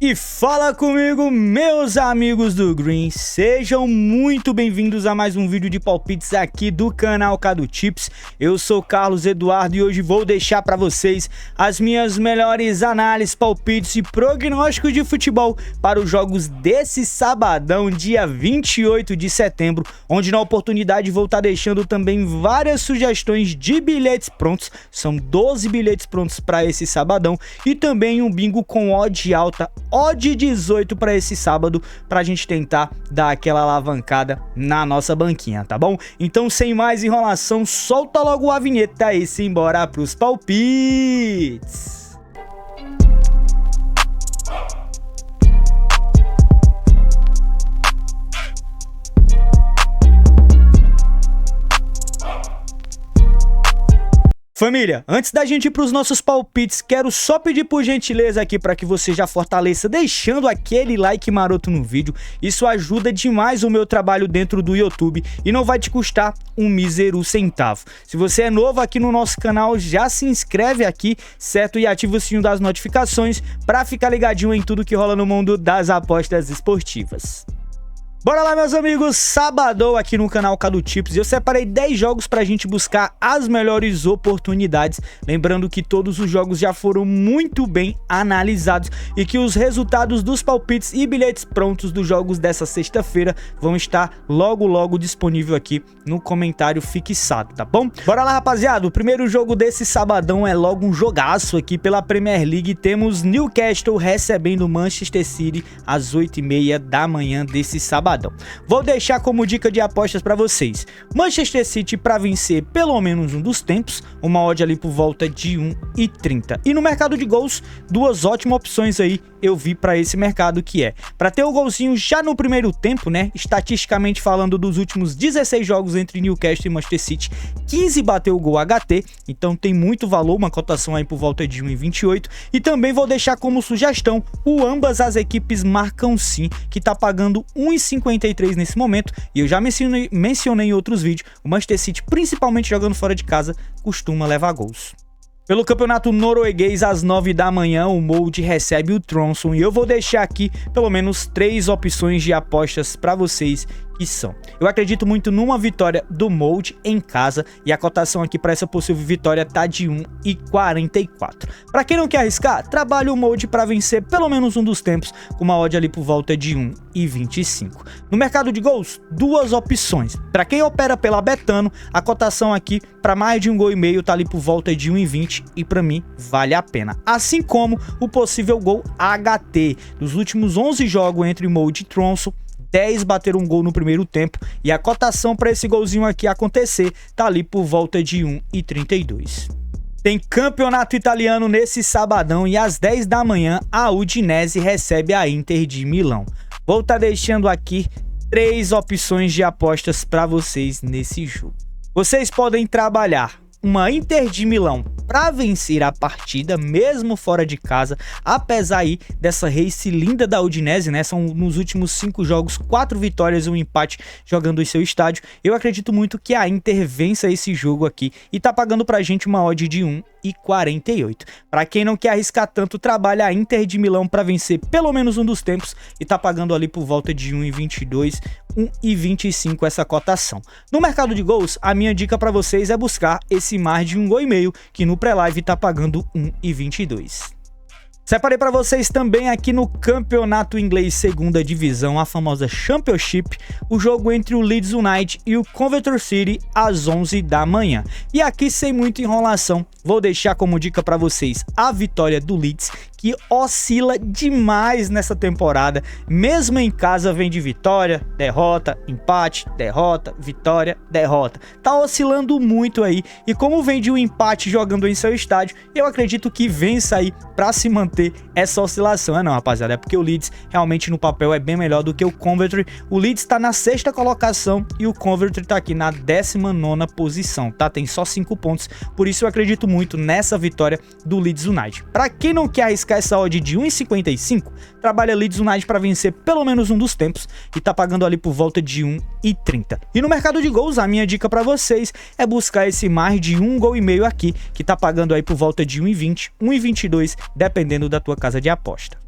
E fala comigo, meus amigos do Green, sejam muito bem-vindos a mais um vídeo de palpites aqui do canal Cadu Tips. Eu sou Carlos Eduardo e hoje vou deixar para vocês as minhas melhores análises, palpites e prognósticos de futebol para os jogos desse sabadão, dia 28 de setembro, onde na oportunidade vou estar deixando também várias sugestões de bilhetes prontos. São 12 bilhetes prontos para esse sabadão e também um bingo com odd alta, odd 18 para esse sábado, para a gente tentar dar aquela alavancada na nossa banquinha, tá bom? Então, sem mais enrolação, solta logo a vinheta e simbora pros palpites! Família, antes da gente ir para os nossos palpites, quero só pedir por gentileza aqui para que você já fortaleça deixando aquele like maroto no vídeo. Isso ajuda demais o meu trabalho dentro do YouTube e não vai te custar um mísero centavo. Se você é novo aqui no nosso canal, já se inscreve aqui, certo? E ativa o sininho das notificações para ficar ligadinho em tudo que rola no mundo das apostas esportivas. Bora lá, meus amigos, sabadão aqui no canal Cadu Tips. Eu separei 10 jogos pra gente buscar as melhores oportunidades. Lembrando que todos os jogos já foram muito bem analisados e que os resultados dos palpites e bilhetes prontos dos jogos dessa sexta-feira vão estar logo disponível aqui no comentário fixado, tá bom? Bora lá, rapaziada. O primeiro jogo desse sabadão é logo um jogaço aqui pela Premier League. Temos Newcastle recebendo Manchester City às 8h30 da manhã desse sabadão. Vou deixar como dica de apostas para vocês: Manchester City para vencer pelo menos um dos tempos, uma odd ali por volta de 1,30. E no mercado de gols, duas ótimas opções aí eu vi para esse mercado, que é para ter o golzinho já no primeiro tempo, né? Estatisticamente falando, dos últimos 16 jogos entre Newcastle e Manchester City, 15 bateu o gol HT, então tem muito valor, uma cotação aí por volta de 1,28. E também vou deixar como sugestão o ambas as equipes marcam sim, que tá pagando 1,53 nesse momento, e eu já mencionei em outros vídeos, o Manchester City, principalmente jogando fora de casa, costuma levar gols. Pelo campeonato norueguês, às 9 da manhã, o Molde recebe o Tromsø e eu vou deixar aqui pelo menos 3 opções de apostas para vocês, que são: eu acredito muito numa vitória do Molde em casa e a cotação aqui para essa possível vitória tá de 1,44. Para quem não quer arriscar, trabalhe o Molde para vencer pelo menos um dos tempos, com uma odd ali por volta de 1,25. No mercado de gols, duas opções. Para quem opera pela Betano, a cotação aqui para mais de 1,5 tá ali por volta de 1,20 e para mim vale a pena. Assim como o possível gol HT. Dos últimos 11 jogos entre Molde e Tromsø, 10 bateram um gol no primeiro tempo e a cotação para esse golzinho aqui acontecer tá ali por volta de 1,32. Tem campeonato italiano nesse sabadão e às 10 da manhã a Udinese recebe a Inter de Milão. Vou estar deixando aqui 3 opções de apostas para vocês nesse jogo. Vocês podem trabalhar uma Inter de Milão para vencer a partida, mesmo fora de casa, apesar aí dessa race linda da Udinese, né? São nos últimos 5 jogos, 4 vitórias e um empate jogando em seu estádio. Eu acredito muito que a Inter vença esse jogo aqui e tá pagando pra gente uma odd de 1,48. Para quem não quer arriscar tanto, trabalha a Inter de Milão para vencer pelo menos um dos tempos e tá pagando ali por volta de 1,22, 1,25 essa cotação. No mercado de gols, a minha dica para vocês é buscar esse mais de 1,5 que no pré-live tá pagando 1,22. Separei para vocês também aqui no campeonato inglês segunda divisão, a famosa Championship, o jogo entre o Leeds United e o Coventry City às 11 da manhã. E aqui, sem muita enrolação, vou deixar como dica para vocês a vitória do Leeds, que oscila demais nessa temporada. Mesmo em casa vem de vitória, derrota, empate, derrota, vitória, derrota. Tá oscilando muito aí, e como vem de um empate jogando em seu estádio, eu acredito que vença aí para se manter essa oscilação. Não, rapaziada, é porque o Leeds realmente no papel é bem melhor do que o Coventry. O Leeds tá na 6ª colocação e o Coventry tá aqui na 19ª posição, tá? Tem só 5 pontos, por isso eu acredito muito nessa vitória do Leeds United. Para quem não quer arriscar essa odd de 1,55, trabalha Leeds United para vencer pelo menos um dos tempos e tá pagando ali por volta de 1,30. E no mercado de gols, a minha dica para vocês é buscar esse mais de 1,5 gols aqui, que tá pagando aí por volta de 1,20, 1,22, dependendo da tua casa de aposta.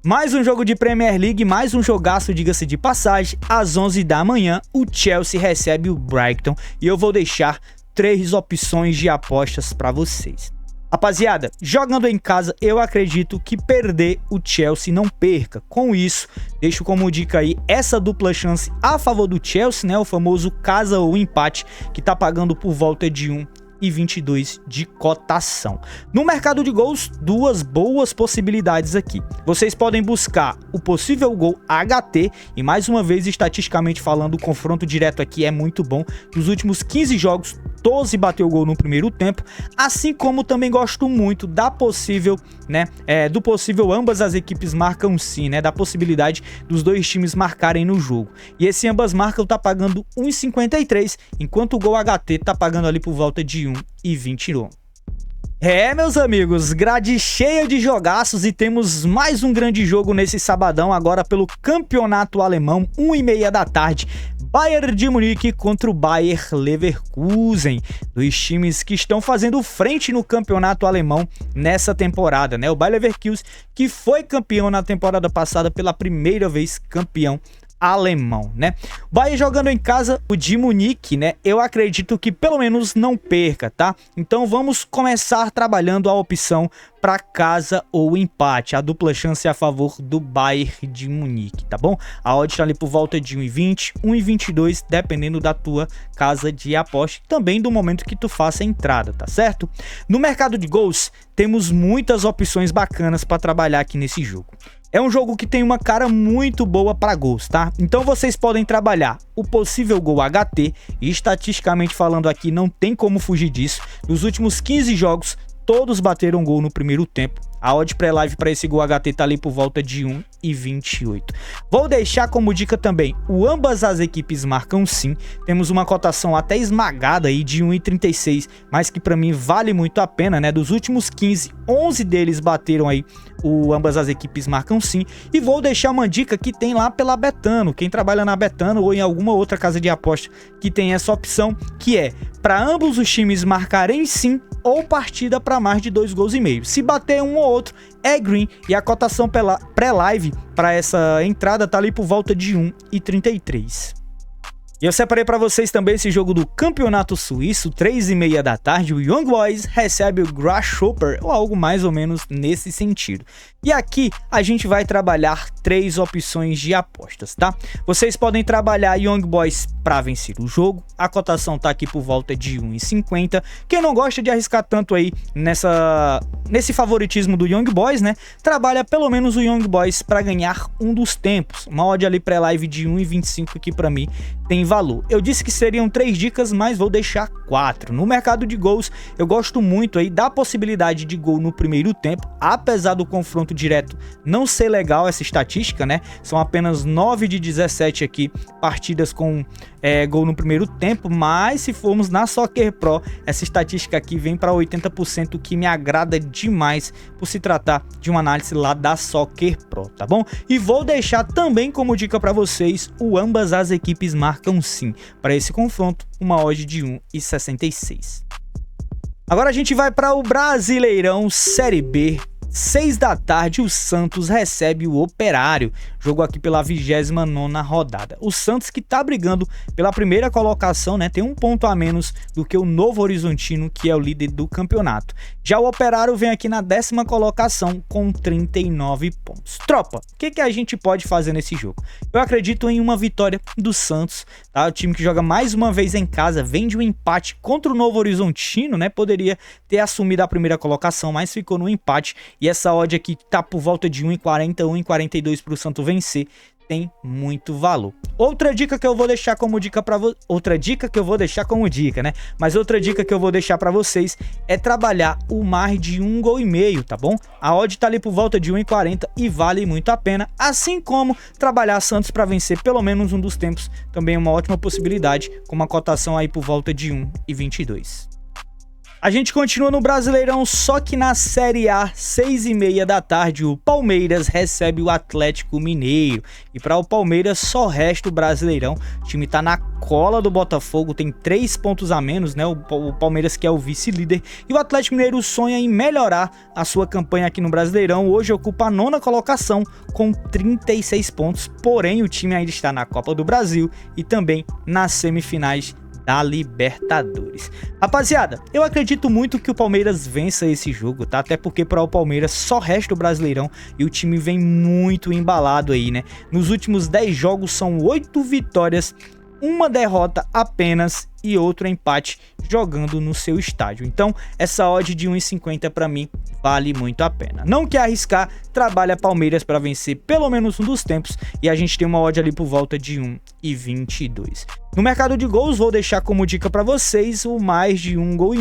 Mais um jogo de Premier League, mais um jogaço, diga-se de passagem. Às 11 da manhã, o Chelsea recebe o Brighton e eu vou deixar 3 opções de apostas para vocês. Rapaziada, jogando em casa, eu acredito que perder o Chelsea não perca. Com isso, deixo como dica aí essa dupla chance a favor do Chelsea, né? O famoso casa ou empate, que tá pagando por volta de 1,22 de cotação. No mercado de gols, 2 boas possibilidades aqui. Vocês podem buscar o possível gol HT e mais uma vez, estatisticamente falando, o confronto direto aqui é muito bom. Nos últimos 15 jogos, 12 bateu gol no primeiro tempo, assim como também gosto muito da possível, né, do possível ambas as equipes marcam sim, né, da possibilidade dos dois times marcarem no jogo. E esse ambas marcam tá pagando 1,53, enquanto o gol HT tá pagando ali por volta de 1,21. Meus amigos, grade cheia de jogaços e temos mais um grande jogo nesse sabadão, agora pelo campeonato alemão, 1h30 da tarde. Bayern de Munique contra o Bayer Leverkusen, dois times que estão fazendo frente no campeonato alemão nessa temporada, né? O Bayer Leverkusen, que foi campeão na temporada passada, pela primeira vez campeão alemão, né? O Bayern jogando em casa, o de Munique, né? Eu acredito que pelo menos não perca, tá? Então vamos começar trabalhando a opção para casa ou empate, a dupla chance a favor do Bayern de Munique, tá bom? A odd tá ali por volta de 1,20, 1,22, dependendo da tua casa de aposta e também do momento que tu faça a entrada, tá certo? No mercado de gols, temos muitas opções bacanas para trabalhar aqui nesse jogo. É um jogo que tem uma cara muito boa para gols, tá? Então vocês podem trabalhar o possível gol HT e estatisticamente falando aqui não tem como fugir disso. Nos últimos 15 jogos, todos bateram gol no primeiro tempo. A odd pré-live para esse gol HT tá ali por volta de 1,28. Vou deixar como dica também o ambas as equipes marcam sim. Temos uma cotação até esmagada aí de 1,36, mas que para mim vale muito a pena, né? Dos últimos 15, 11 deles bateram aí o ambas as equipes marcam sim. E vou deixar uma dica que tem lá pela Betano. Quem trabalha na Betano ou em alguma outra casa de aposta que tem essa opção, que é para ambos os times marcarem sim ou partida para mais de 2,5 gols. Se bater um ou outro, é green, e a cotação pré-live para essa entrada tá ali por volta de 1,33. E eu separei para vocês também esse jogo do Campeonato Suíço, 3h30 da tarde, o Young Boys recebe o Grasshopper, ou algo mais ou menos nesse sentido. E aqui a gente vai trabalhar 3 opções de apostas, tá? Vocês podem trabalhar Young Boys para vencer o jogo, a cotação tá aqui por volta de 1,50. Quem não gosta de arriscar tanto aí nesse favoritismo do Young Boys, né? Trabalha pelo menos o Young Boys para ganhar um dos tempos. Uma odd ali pré-live de 1,25 que para mim tem valor. Eu disse que seriam 3 dicas, mas vou deixar 4. No mercado de gols, eu gosto muito aí da possibilidade de gol no primeiro tempo, apesar do confronto direto não ser legal essa estatística, né? São apenas 9 de 17 aqui partidas com gol no primeiro tempo, mas se formos na Soccer Pro, essa estatística aqui vem para 80%, que me agrada demais por se tratar de uma análise lá da Soccer Pro, tá bom? E vou deixar também como dica para vocês o ambas as equipes marcam sim, para esse confronto, uma odd de 1,66. Agora a gente vai para o Brasileirão Série B. 6 da tarde, o Santos recebe o Operário, jogo aqui pela 29ª rodada. O Santos que tá brigando pela primeira colocação, né, tem um ponto a menos do que o Novo Horizontino, que é o líder do campeonato. Já o Operário vem aqui na 10ª colocação com 39 pontos. Tropa, o que a gente pode fazer nesse jogo? Eu acredito em uma vitória do Santos, tá? O time que joga mais uma vez em casa, vem de um empate contra o Novo Horizontino, né? Poderia ter assumido a primeira colocação, mas ficou no empate. E essa odd aqui tá por volta de 1,40, 1,42 pro Santos vencer, tem muito valor. Outra dica que eu vou deixar como dica para vocês, outra dica que eu vou deixar como dica, né? Mas outra dica que eu vou deixar para vocês é trabalhar o mais de 1,5 gols, tá bom? A odd tá ali por volta de 1,40 e vale muito a pena, assim como trabalhar Santos para vencer pelo menos um dos tempos, também é uma ótima possibilidade, com uma cotação aí por volta de 1,22. A gente continua no Brasileirão, só que na Série A, 6h30 da tarde, o Palmeiras recebe o Atlético Mineiro. E para o Palmeiras só resta o Brasileirão. O time tá na cola do Botafogo, tem 3 pontos a menos, né? O Palmeiras que é o vice-líder. E o Atlético Mineiro sonha em melhorar a sua campanha aqui no Brasileirão. Hoje ocupa a 9ª colocação com 36 pontos. Porém, o time ainda está na Copa do Brasil e também nas semifinais da Libertadores. Rapaziada, eu acredito muito que o Palmeiras vença esse jogo, tá? Até porque para o Palmeiras só resta o Brasileirão e o time vem muito embalado aí, né? Nos últimos 10 jogos são 8 vitórias, 1 derrota apenas e outro empate jogando no seu estádio. Então, essa odd de 1,50 para mim vale muito a pena. Não quer arriscar? Trabalha Palmeiras para vencer pelo menos um dos tempos e a gente tem uma odd ali por volta de 1,22. No mercado de gols, vou deixar como dica para vocês o mais de 1,5 gol,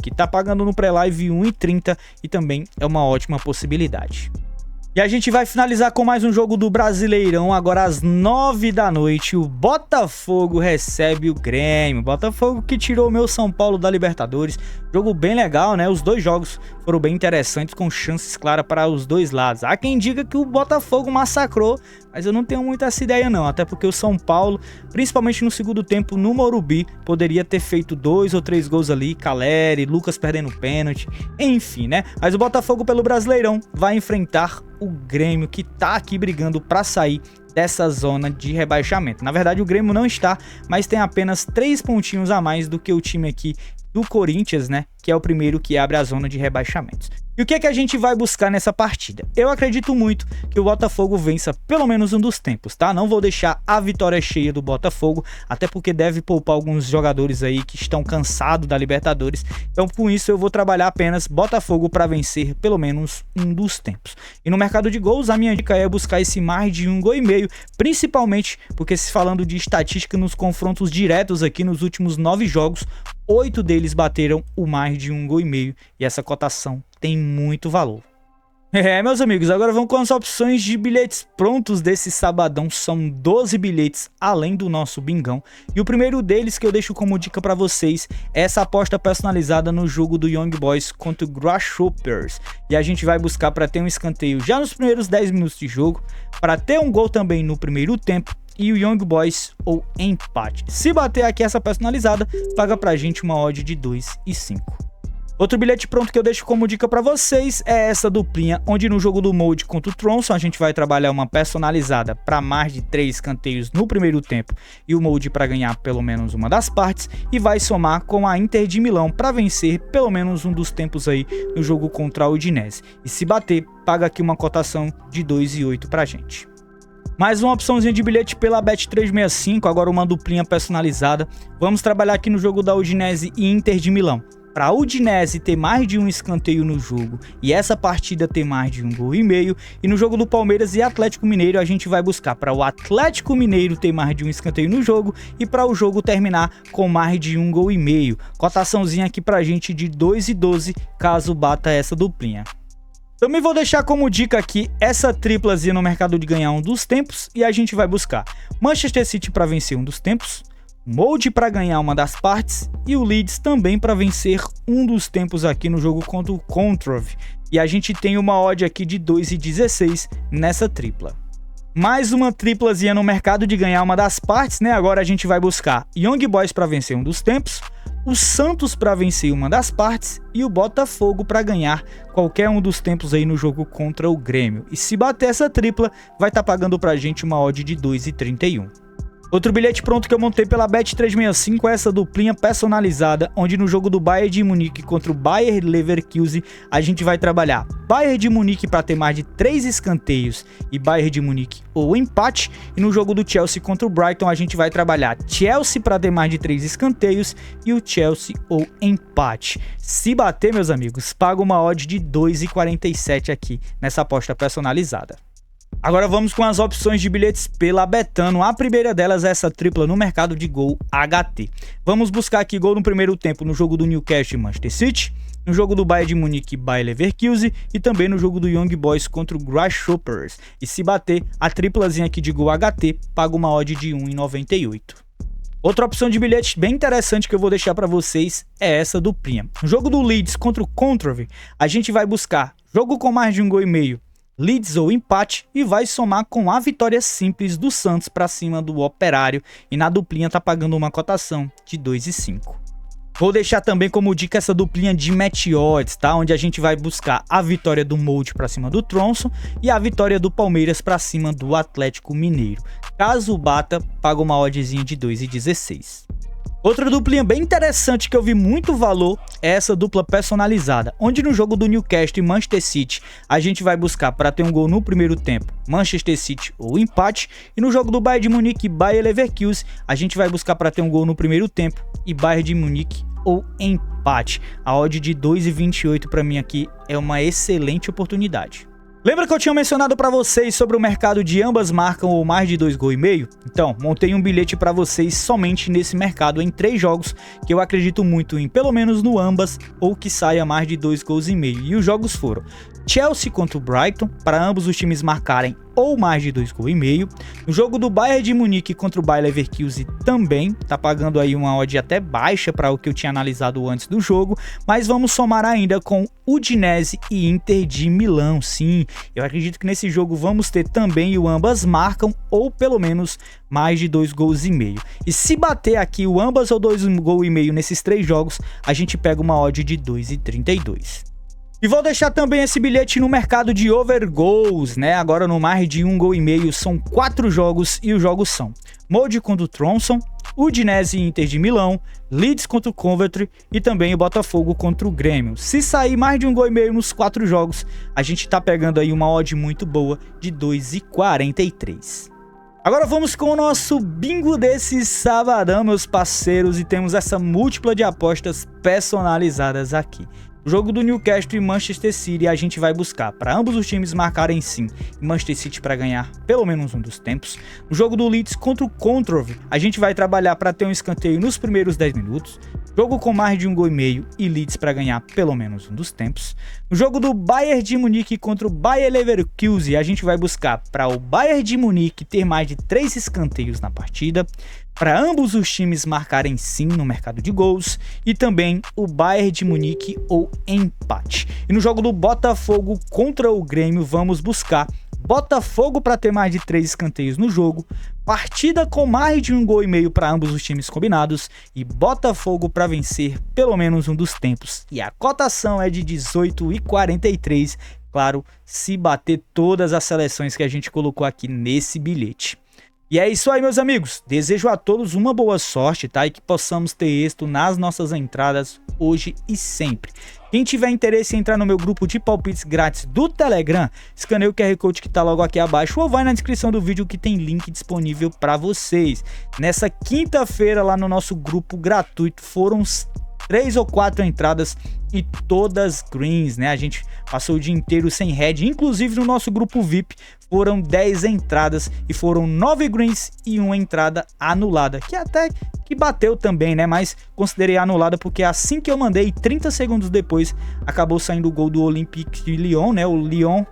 que tá pagando no pré-live 1,30 e também é uma ótima possibilidade. E a gente vai finalizar com mais um jogo do Brasileirão, agora às 9 da noite, o Botafogo recebe o Grêmio. Botafogo que tirou o meu São Paulo da Libertadores, jogo bem legal, né? Os dois jogos foram bem interessantes, com chances claras para os dois lados. Há quem diga que o Botafogo massacrou, mas eu não tenho muito essa ideia não, até porque o São Paulo, principalmente no segundo tempo no Morumbi, poderia ter feito 2 ou 3 gols ali, Caleri, Lucas perdendo pênalti, enfim, né? Mas o Botafogo pelo Brasileirão vai enfrentar o Grêmio, que tá aqui brigando para sair dessa zona de rebaixamento. Na verdade, o Grêmio não está, mas tem apenas 3 pontinhos a mais do que o time aqui do Corinthians, né? Que é o primeiro que abre a zona de rebaixamentos. E o que é que a gente vai buscar nessa partida? Eu acredito muito que o Botafogo vença pelo menos um dos tempos, tá? Não vou deixar a vitória cheia do Botafogo, até porque deve poupar alguns jogadores aí que estão cansados da Libertadores. Então, com isso, eu vou trabalhar apenas Botafogo para vencer pelo menos um dos tempos. E no mercado de gols, a minha dica é buscar esse mais de 1,5 gol, principalmente porque, se falando de estatística nos confrontos diretos aqui nos últimos 9 jogos, 8 deles bateram o mais de 1,5 gol e essa cotação tem muito valor. Meus amigos, agora vamos com as opções de bilhetes prontos desse sabadão. São 12 bilhetes além do nosso bingão. E o primeiro deles que eu deixo como dica para vocês é essa aposta personalizada no jogo do Young Boys contra o Grasshoppers. E a gente vai buscar para ter um escanteio já nos primeiros 10 minutos de jogo, para ter um gol também no primeiro tempo e o Young Boys ou empate. Se bater aqui essa personalizada, paga pra gente uma odd de 2,5. Outro bilhete pronto que eu deixo como dica para vocês é essa duplinha, onde no jogo do Molde contra o Tronson a gente vai trabalhar uma personalizada para mais de 3 escanteios no primeiro tempo e o Molde para ganhar pelo menos uma das partes, e vai somar com a Inter de Milão para vencer pelo menos um dos tempos aí no jogo contra a Udinese. E se bater, paga aqui uma cotação de 2,8 pra gente. Mais uma opçãozinha de bilhete pela Bet365, agora uma duplinha personalizada. Vamos trabalhar aqui no jogo da Udinese e Inter de Milão. Para a Udinese ter mais de um escanteio no jogo e essa partida ter mais de 1,5 gol, e no jogo do Palmeiras e Atlético Mineiro a gente vai buscar para o Atlético Mineiro ter mais de um escanteio no jogo e para o jogo terminar com mais de 1,5 gol. Cotaçãozinha aqui pra gente de 2,12 caso bata essa duplinha. Também vou deixar como dica aqui essa triplazinha no mercado de ganhar um dos tempos, e a gente vai buscar Manchester City para vencer um dos tempos, Molde para ganhar uma das partes e o Leeds também para vencer um dos tempos aqui no jogo contra o Controve. E a gente tem uma odd aqui de 2,16 nessa tripla. Mais uma triplazinha no mercado de ganhar uma das partes, né? Agora a gente vai buscar Young Boys para vencer um dos tempos, o Santos para vencer uma das partes e o Botafogo para ganhar qualquer um dos tempos aí no jogo contra o Grêmio. E se bater essa tripla, vai estar pagando pra gente uma odd de 2,31. Outro bilhete pronto que eu montei pela Bet365 é essa duplinha personalizada, onde no jogo do Bayern de Munique contra o Bayer Leverkusen, a gente vai trabalhar Bayern de Munique para ter mais de 3 escanteios e Bayern de Munique ou empate, e no jogo do Chelsea contra o Brighton a gente vai trabalhar Chelsea para ter mais de 3 escanteios e o Chelsea ou empate. Se bater, meus amigos, paga uma odd de 2,47 aqui nessa aposta personalizada. Agora vamos com as opções de bilhetes pela Betano. A primeira delas é essa tripla no mercado de gol HT. Vamos buscar aqui gol no primeiro tempo no jogo do Newcastle e Manchester City, no jogo do Bayern de Munique e Bayer Leverkusen e também no jogo do Young Boys contra o Grasshoppers. E se bater, a triplazinha aqui de gol HT paga uma odd de 1,98. Outra opção de bilhete bem interessante que eu vou deixar para vocês é essa duplinha. No jogo do Leeds contra o Coventry, a gente vai buscar jogo com mais de 1,5 gols, Leeds ou empate, e vai somar com a vitória simples do Santos para cima do Operário, e na duplinha tá pagando uma cotação de 2,5. Vou deixar também como dica essa duplinha de match odds, tá? Onde a gente vai buscar a vitória do Molde para cima do Tromsø e a vitória do Palmeiras para cima do Atlético Mineiro. Caso bata, paga uma oddzinha de 2,16. Outra duplinha bem interessante que eu vi muito valor é essa dupla personalizada, onde no jogo do Newcastle e Manchester City a gente vai buscar para ter um gol no primeiro tempo, Manchester City ou empate, e no jogo do Bayern de Munique e Bayer Leverkusen a gente vai buscar para ter um gol no primeiro tempo e Bayern de Munique ou empate. A odd de 2,28 para mim aqui é uma excelente oportunidade. Lembra que eu tinha mencionado para vocês sobre o mercado de ambas marcam ou mais de 2,5 gols? Então, montei um bilhete para vocês somente nesse mercado em 3 jogos que eu acredito muito em, pelo menos no ambas ou que saia mais de 2,5 gols. E os jogos foram Chelsea contra o Brighton, para ambos os times marcarem ou mais de 2,5 gols. No jogo do Bayern de Munique contra o Bayer Leverkusen também, tá pagando aí uma odd até baixa para o que eu tinha analisado antes do jogo, mas vamos somar ainda com Udinese e Inter de Milão. Sim, eu acredito que nesse jogo vamos ter também o ambas marcam ou pelo menos mais de 2,5 gols. E se bater aqui o ambas ou 2,5 gols nesses 3 jogos, a gente pega uma odd de 2,32. E vou deixar também esse bilhete no mercado de over goals, né? Agora no mais de 1,5 gols, são 4 jogos e os jogos são Molde contra o Tromsø, Udinese e Inter de Milão, Leeds contra o Coventry e também o Botafogo contra o Grêmio. Se sair mais de 1,5 gols nos 4 jogos, a gente tá pegando aí uma odd muito boa de 2,43. Agora vamos com o nosso bingo desse sabadão, meus parceiros, e temos essa múltipla de apostas personalizadas aqui. O jogo do Newcastle e Manchester City a gente vai buscar para ambos os times marcarem sim e Manchester City para ganhar pelo menos um dos tempos. O jogo do Leeds contra o Coventry a gente vai trabalhar para ter um escanteio nos primeiros 10 minutos. Jogo com mais de 1,5 gols e Leeds para ganhar pelo menos um dos tempos. No jogo do Bayern de Munique contra o Bayer Leverkusen a gente vai buscar para o Bayern de Munique ter mais de 3 escanteios na partida, para ambos os times marcarem sim no mercado de gols e também o Bayern de Munique ou empate. E no jogo do Botafogo contra o Grêmio vamos buscar Botafogo para ter mais de 3 escanteios no jogo, partida com mais de 1,5 gols para ambos os times combinados e Botafogo para vencer pelo menos um dos tempos. E a cotação é de 18,43, claro, se bater todas as seleções que a gente colocou aqui nesse bilhete. E é isso aí, meus amigos. Desejo a todos uma boa sorte, tá? E que possamos ter êxito nas nossas entradas hoje e sempre. Quem tiver interesse em entrar no meu grupo de palpites grátis do Telegram, escaneie o QR Code que tá logo aqui abaixo ou vai na descrição do vídeo que tem link disponível para vocês. Nessa quinta-feira lá no nosso grupo gratuito foram 3 ou 4 entradas e todas greens, né? A gente passou o dia inteiro sem head, inclusive no nosso grupo VIP foram 10 entradas e foram 9 greens e 1 entrada anulada, que até que bateu também, né? Mas considerei anulada porque assim que eu mandei, 30 segundos depois, acabou saindo o gol do Olympique de Lyon, né? O Lyon.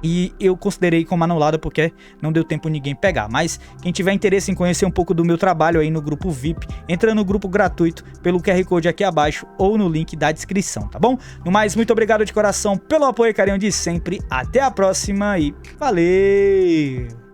E eu considerei como anulada porque não deu tempo ninguém pegar. Mas quem tiver interesse em conhecer um pouco do meu trabalho aí no grupo VIP, entra no grupo gratuito pelo QR Code aqui abaixo ou no link da descrição, tá bom? No mais, muito obrigado de coração pelo apoio e carinho de sempre. Até a próxima e valeu!